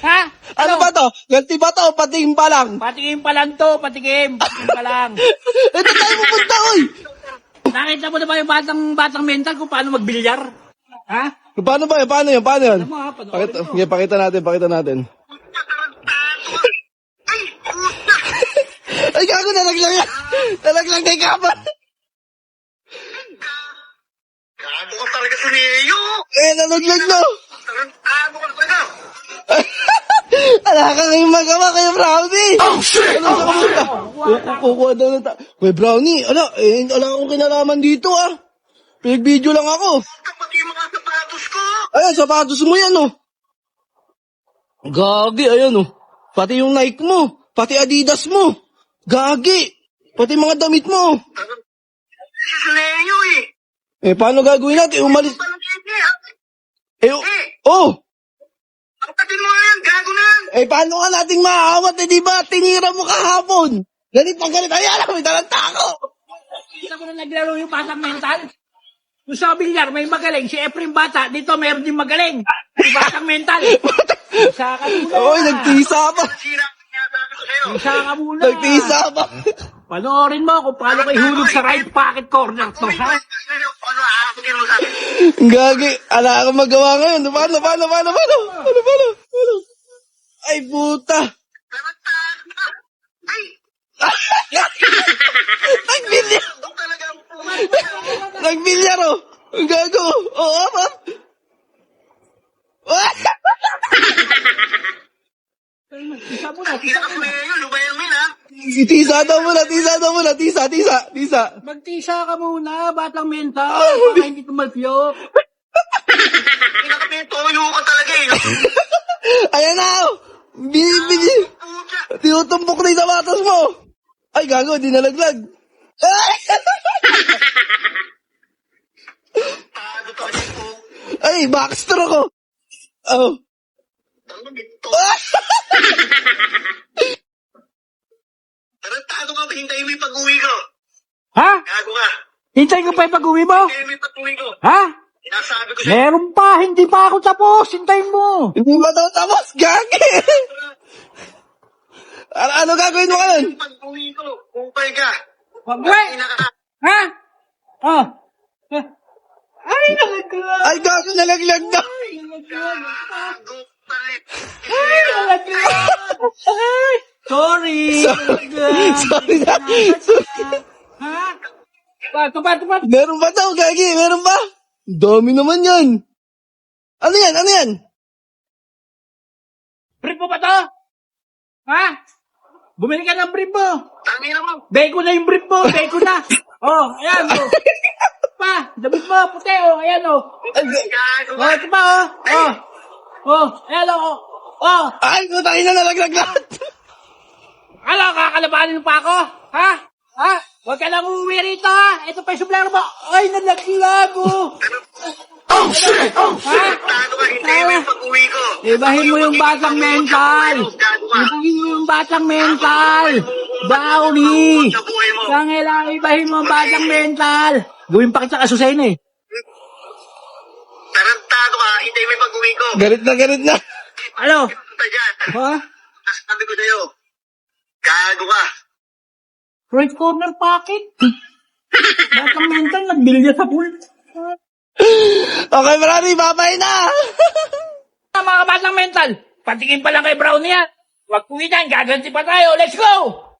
Ha? Ano ba to? Ganti ba to? Patingin pa lang. Patikim pa lang to, patikim. Patikim pa lang. Ito tayo pupunta, oy! Nakita mo na ba yung batang mental kung paano magbilyar? Ha? Paano ba yan? Paano yan? Paano yan? Ano mo ha? Panoorin Pakita, mo. sige, pakita natin. Ay, gago, nalaglag yan. Nalaglag na yung kapan. Gago ka talaga sa Neo! Nalaglag na. Tarantado ka talaga! Ala ka ngayong magawa kayo, Brownie. Oh, shit! Ano sa kamunta? Kukuha daw na Wait, Brownie, ala akong kinalaman dito, ah. Pinag-video lang ako. Pati yung mga sapatos ko! Ayan, sapatos mo yan, oh. Gagi, ayan, oh. Pati yung Nike mo. Pati Adidas mo. Gagi. Pati mga damit mo. Si sa Neo eh! Paano gagawin natin? Umalis. Parang hindi Oh. Kapatid mo nga yan! Gago na yan! Paano nga nating maaawat, di ba? Tinira mo kahapon. Galit na galit. Ayan, may talanta ako. Kita ko na naglaro yung batang mental. Kung sa bilyar, may magaling. Si Efren Bata, dito mayroon din magaling. Yung batang mental. Isa ka muna. Oy, nagtisa pa. Sira ka yata ako sa'yo! Isa ka muna. Nagtisa pa. Panoorin mo kung paano kayo hulog sa right pocket corner to, ha? Ano, aakutin mo sa akin? Gagi, ala akong magawa ngayon. Paano? Ay, puta. Tarantado ka! Ay! Nagbilyar. Ito talaga ang Nagbilyar, oh. Ang gago. Oo, apa? Isa mo na, Kita ka sa Neo! Lubayan mo yun ha! Tisa daw muna. Tisa. magtisa ka muna, batang mental. Baka hindi tumalpiyok. Pinakapitoyo ka talaga eh! Ayan na, oh. Puta! Tinutumpok na yung sapatos mo. Ay, gago, di nalaglag. Ay! Tado talaga ito! Ay, backstroke ko. Oh. Ano dito? Tarantado ka! Hintayin mo yung pag-uwi ko! Ha? Gago ka! Hintayin ko pa yung pag-uwi mo? Hintayin mo yung pag-uwi ko! Ha? Sinasabi ko sa'yo! Meron pa, hindi pa ako tapos. Hintayin mo. Hindi ba daw tapos? Gagi! Ano gagawin mo ngayon? Yung pag-uwi ko! Kupay ka! Pag-uwi. Ina ka! Ha? Oh. Ay, nalaglag. Ay, gago, nalaglag na. Gago tayo! Ay, nalaglag. Ay, sorry. Nalaglag. Sorry na. Ha? Tupat. Meron ba daw, Gagi? Meron ba? Dami naman yan. Ano yan? Brief mo ba to? Ha? Bumili ka ng brief mo. Tangina mo! Beko na yung brief mo. Beko na. Oh, ayan. Oh. Pa, damit mo, puti. Oh, ayan. Oh. Gago Oh, ka! ito pa. Oh. Oh, ayan. Oh. Oh. Ay, putangin na, nalaglag na. Ano, kakalabanin pa ako? Ha? Ha? Huwag ka lang uuwi rito, ha? Ito pa yung suplero mo. Ay, nalaglag, oh. Oh, shit! Oh, Ha? Tado ka! Hintayin mo yung pag-uwi ko! Ibahin mo yung batang mental. Gago ka! Ibahin mo yung batang mental. Downy. Sa buhay mo! Kailangan ibahin mo ang batang mental. Gawin pa kita kasusayin eh. Tarantado ka! Hintayin mo yung pag-uwi ko! galit na. Ano? Punta dyan! Ha? Sabi ko sa'yo! Gago ka! Right corner pocket. Batang mental, nagbilya sa pool. Okay, marami, babay na. Mga batang mental, patingin pa lang kay Brown yan. Huwag kuwitan, gaganti pa tayo. Let's go!